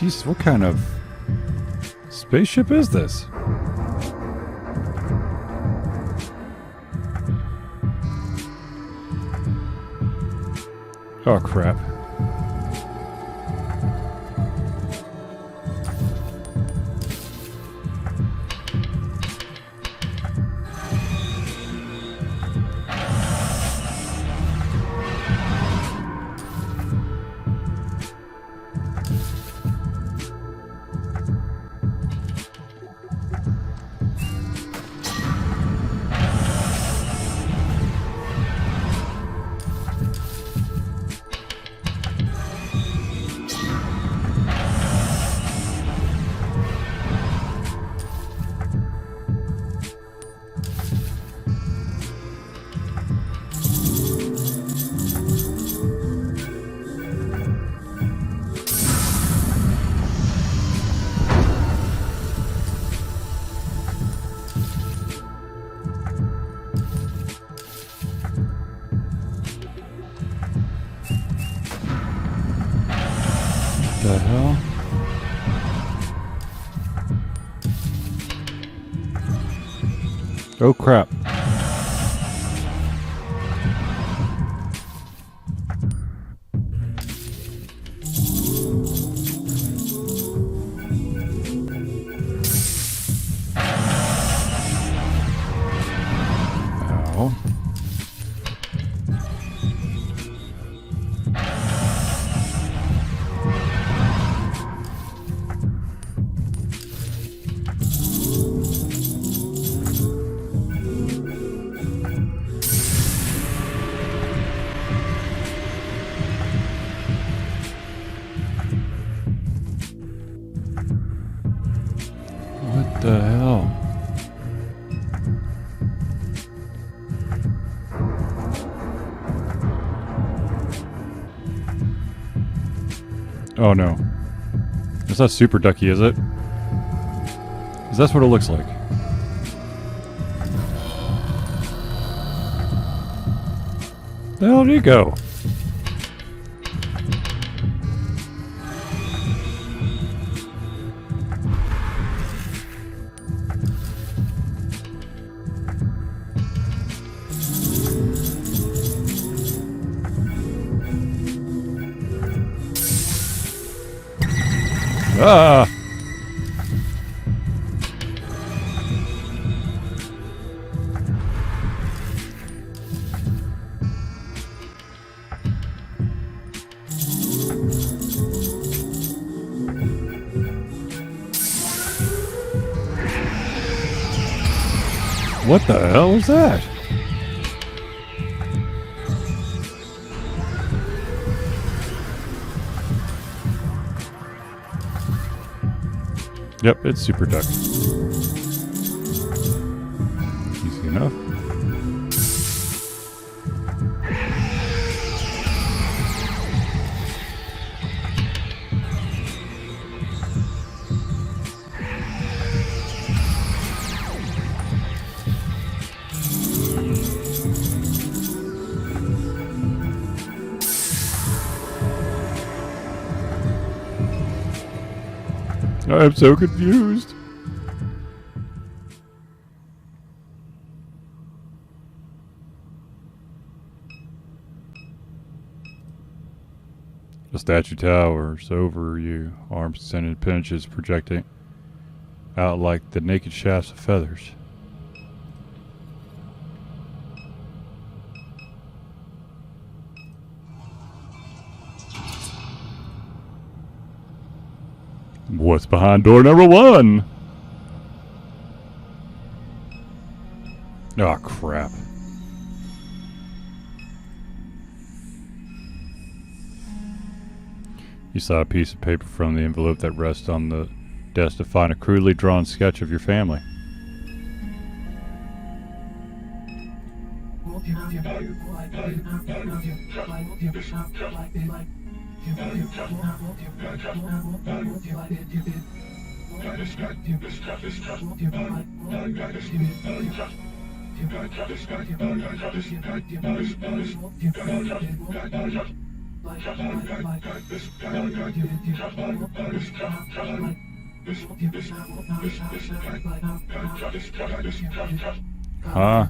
Jesus, what kind of spaceship is this? Oh, crap. The hell? Oh crap. Ow. What the hell? Oh no. It's not super ducky, is it? 'Cause that's what it looks like. The hell did he go? Ah! What the hell was that? Yep, it's super duck. Easy enough. I'm so confused. A statue towers over you, arms extended, appendages projecting out like the naked shafts of feathers. What's behind door number 1? Oh, crap. You saw a piece of paper from the envelope that rests on the desk to find a crudely drawn sketch of your family. Huh?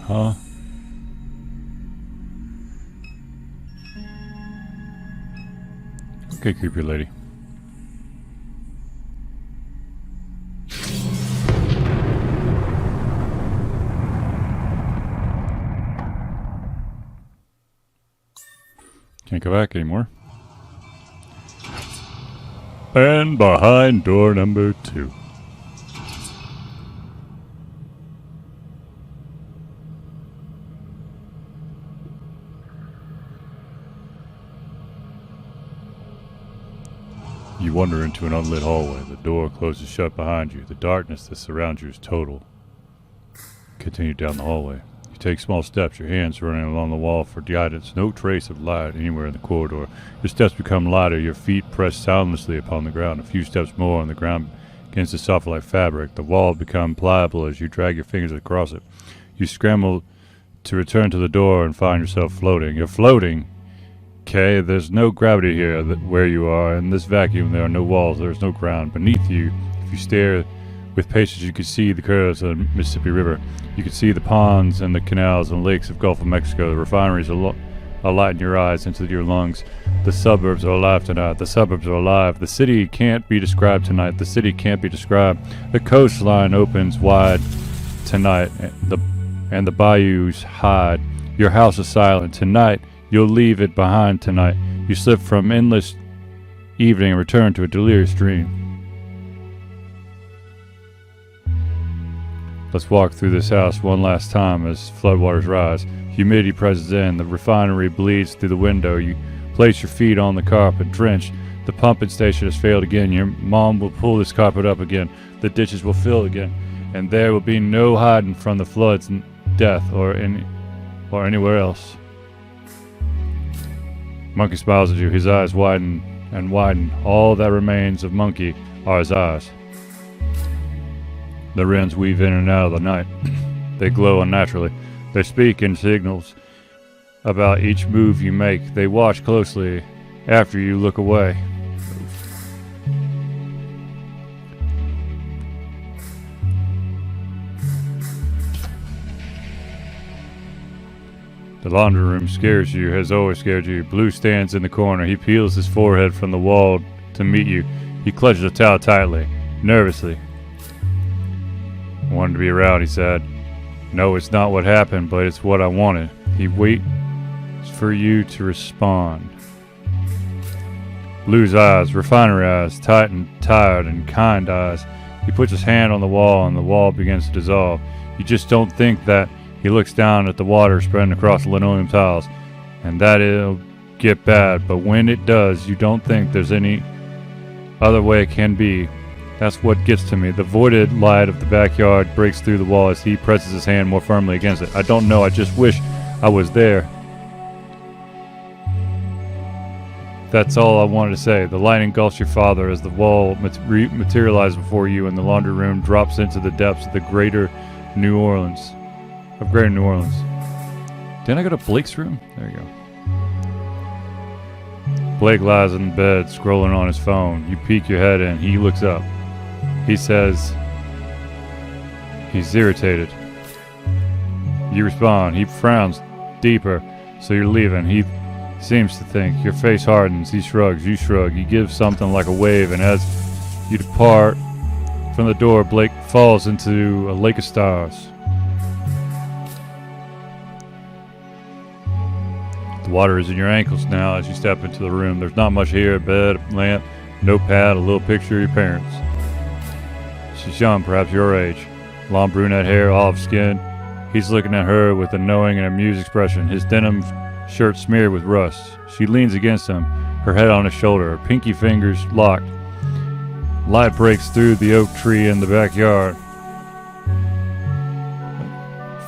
Huh? Okay, creepy lady. Can't go back anymore. And behind door number 2. You wander into an unlit hallway. The door closes shut behind you. The darkness that surrounds you is total. Continue down the hallway. You take small steps, your hands running along the wall for guidance. No trace of light anywhere in the corridor. Your steps become lighter. Your feet press soundlessly upon the ground. A few steps more and the ground begins to soften like fabric. The wall becomes pliable as you drag your fingers across it. You scramble to return to the door and find yourself floating. You're floating! Okay, there's no gravity here where you are. In this vacuum, there are no walls, there is no ground. Beneath you, if you stare with patience, you can see the curves of the Mississippi River. You can see the ponds and the canals and lakes of Gulf of Mexico. The refineries are light in your eyes, into your lungs. The suburbs are alive tonight. The suburbs are alive. The city can't be described tonight. The city can't be described. The coastline opens wide tonight, and the bayous hide. Your house is silent tonight. You'll leave it behind tonight. You slip from endless evening and return to a delirious dream. Let's walk through this house one last time as floodwaters rise. Humidity presses in. The refinery bleeds through the window. You place your feet on the carpet, drenched. The pumping station has failed again. Your mom will pull this carpet up again. The ditches will fill again. And there will be no hiding from the floods and death or anywhere else. Monkey smiles at you. His eyes widen and widen. All that remains of Monkey are his eyes. The wrens weave in and out of the night. They glow unnaturally. They speak in signals about each move you make. They watch closely after you look away. The laundry room scares you, has always scared you. Blue stands in the corner. He peels his forehead from the wall to meet you. He clutches a towel tightly, nervously. I wanted to be around, he said. No, it's not what happened, but it's what I wanted. He waits for you to respond. Blue's eyes, refinery eyes, tight and tired and kind eyes. He puts his hand on the wall and the wall begins to dissolve. You just don't think that. He looks down at the water spreading across the linoleum tiles, and that it'll get bad, but when it does, you don't think there's any other way it can be. That's what gets to me. The voided light of the backyard breaks through the wall as he presses his hand more firmly against it. I don't know, I just wish I was there. That's all I wanted to say. The light engulfs your father as the wall materializes before you and the laundry room drops into the depths of the Greater New Orleans. Didn't I go to Blake's room? There you go. Blake lies in bed, scrolling on his phone. You peek your head in. He looks up. He says he's irritated. You respond. He frowns deeper, so you're leaving. He seems to think. Your face hardens. He shrugs. You shrug. He gives something like a wave, and as you depart from the door, Blake falls into a lake of stars. The water is in your ankles now as you step into the room. There's not much here: a bed, a lamp, notepad, a little picture of your parents. She's young, perhaps your age. Long brunette hair, olive skin. He's looking at her with a knowing and amused expression, his denim shirt smeared with rust. She leans against him, her head on his shoulder, her pinky fingers locked. Light breaks through the oak tree in the backyard,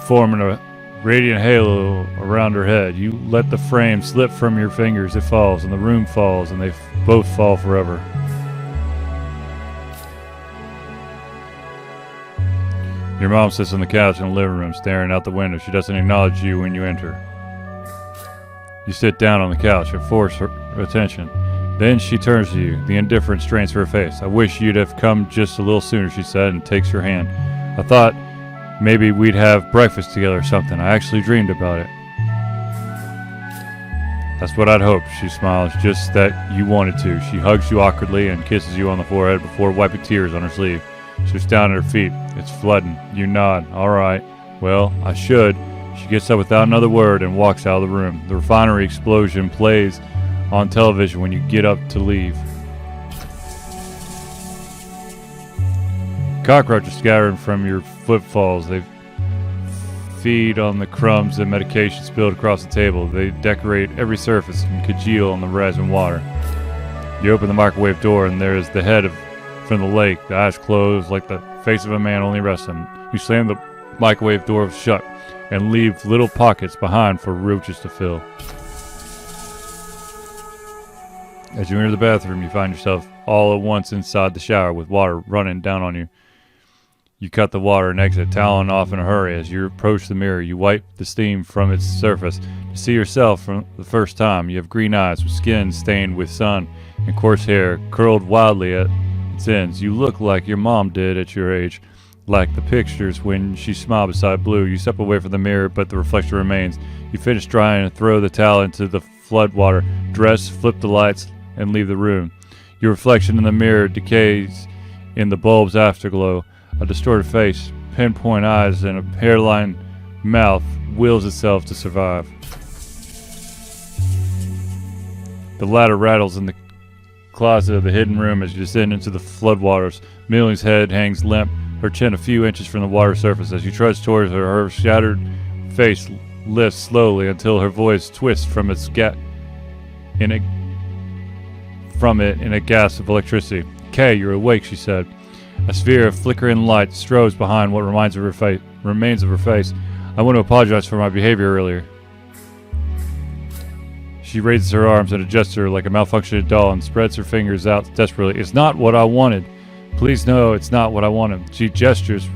forming a radiant halo around her head. You let the frame slip from your fingers. It falls, and the room falls, and they both fall forever. Your mom sits on the couch in the living room, staring out the window. She doesn't acknowledge you when you enter. You sit down on the couch and force her attention. Then she turns to you. The indifference strains her face. I wish you'd have come just a little sooner, she said, and takes your hand. I thought maybe we'd have breakfast together or something. I actually dreamed about it. That's what I'd hoped, she smiles, just that you wanted to. She hugs you awkwardly and kisses you on the forehead before wiping tears on her sleeve. She looks down at her feet. It's flooding. You nod. All right. Well, I should. She gets up without another word and walks out of the room. The refinery explosion plays on television when you get up to leave. Cockroaches scattering from your footfalls. They feed on the crumbs and medication spilled across the table. They decorate every surface and congeal on the rising water. You open the microwave door and there is the head from the lake, the eyes closed like the face of a man only resting. You slam the microwave door shut and leave little pockets behind for roaches to fill. As you enter the bathroom, you find yourself all at once inside the shower with water running down on you. You cut the water and exit, toweling off in a hurry. As you approach the mirror, you wipe the steam from its surface to see yourself for the first time. You have green eyes with skin stained with sun and coarse hair curled wildly at its ends. You look like your mom did at your age, like the pictures when she smiled beside Blue. You step away from the mirror, but the reflection remains. You finish drying and throw the towel into the flood water, dress, flip the lights, and leave the room. Your reflection in the mirror decays in the bulb's afterglow. A distorted face, pinpoint eyes, and a hairline mouth wills itself to survive. The ladder rattles in the closet of the hidden room as you descend into the floodwaters. Millie's head hangs limp, her chin a few inches from the water surface. As you trudge towards her, her shattered face lifts slowly until her voice twists from its in a gasp of electricity. "Kay, you're awake," she said. A sphere of flickering light strobes behind what remains of her face. "I want to apologize for my behavior earlier." She raises her arms in a gesture like a malfunctioning doll and spreads her fingers out desperately. "It's not what I wanted. Please no, it's not what I wanted." Her gestures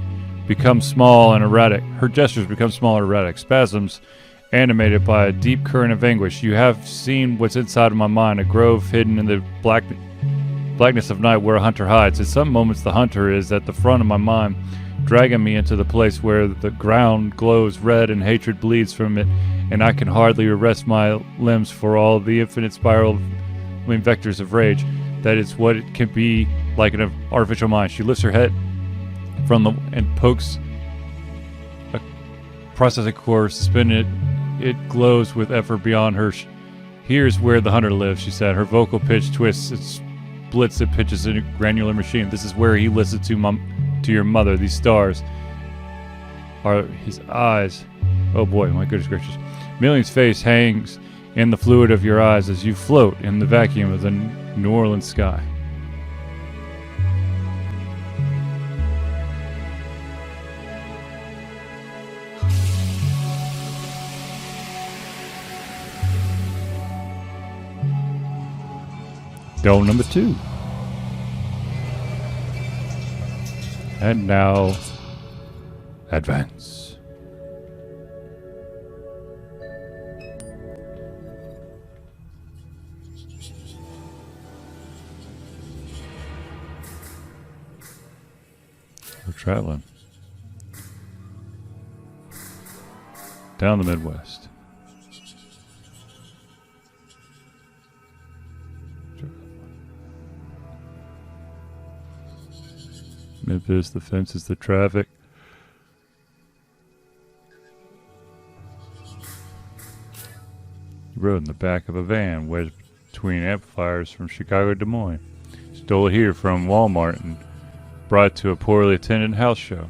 become small and erratic. Spasms animated by a deep current of anguish. "You have seen what's inside of my mind, a grove hidden in the blackness of night where a hunter hides. At some moments the hunter is at the front of my mind, dragging me into the place where the ground glows red and hatred bleeds from it, and I can hardly arrest my limbs for all the infinite spiraling vectors of rage. That is what it can be like in an artificial mind." She lifts her head and pokes a processing core suspended. It glows with effort beyond her. "Here's where the hunter lives," she said. Her vocal pitch twists. It splits and pitches in a granular machine. "This is where he listened to your mother. These stars are his eyes." Oh boy, my goodness gracious. Millie's face hangs in the fluid of your eyes as you float in the vacuum of the New Orleans sky. Goal number 2. And now, advance. Traveling. Down the Midwest. Memphis, the fences, the traffic. You rode in the back of a van wedged between amplifiers from Chicago to Des Moines. Stole it here from Walmart and brought it to a poorly attended house show.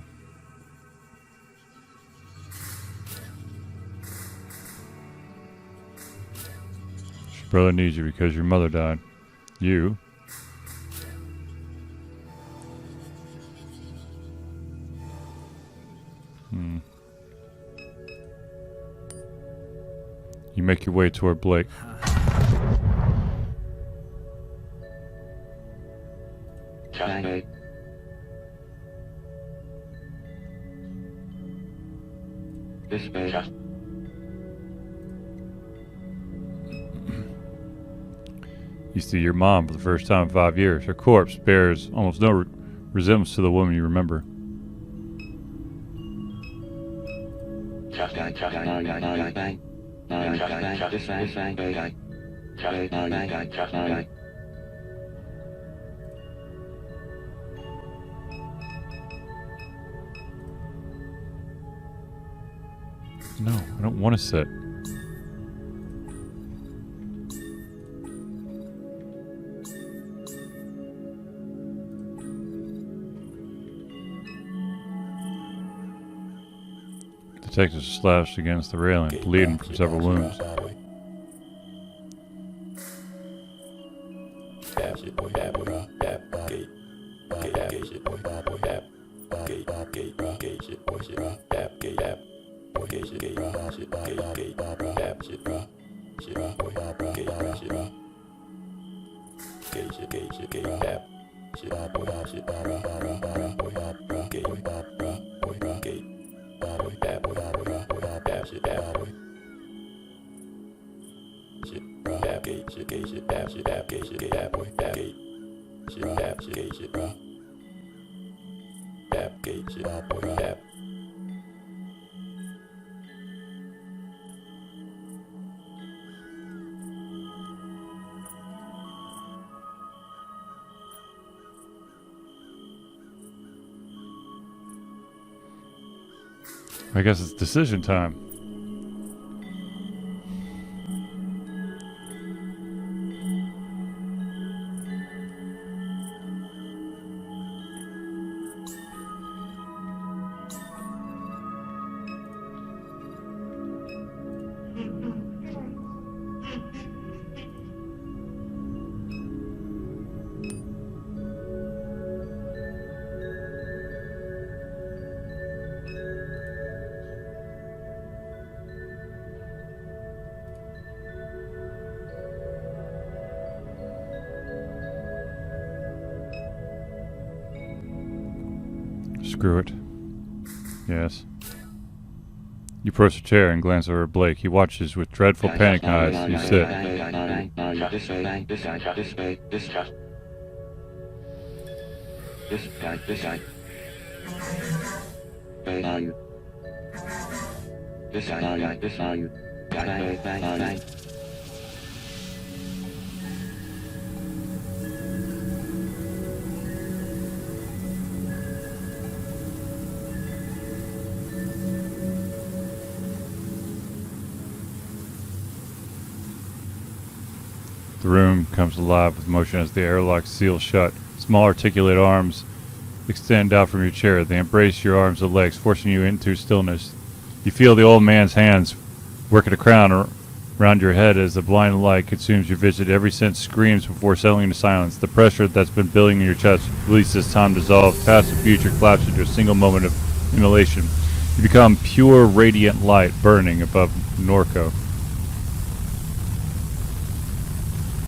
Your brother needs you because your mother died. You. You make your way toward Blake. You see your mom for the first time in 5 years. Her corpse bears almost no resemblance to the woman you remember. No, I don't want to sit. The detective slashed against the railing, bleeding from several wounds. I guess it's decision time. Screw it. Yes. You approach a chair and glance over at Blake. He watches with dreadful panic eyes. You sit. The room comes alive with motion as the airlock seals shut. Small articulate arms extend out from your chair. They embrace your arms and legs, forcing you into stillness. You feel the old man's hands working a crown around your head as the blind light consumes your vision. Every sense screams before settling into silence. The pressure that's been building in your chest releases as time dissolves. Past and future collapse into a single moment of inhalation. You become pure radiant light burning above NORCO.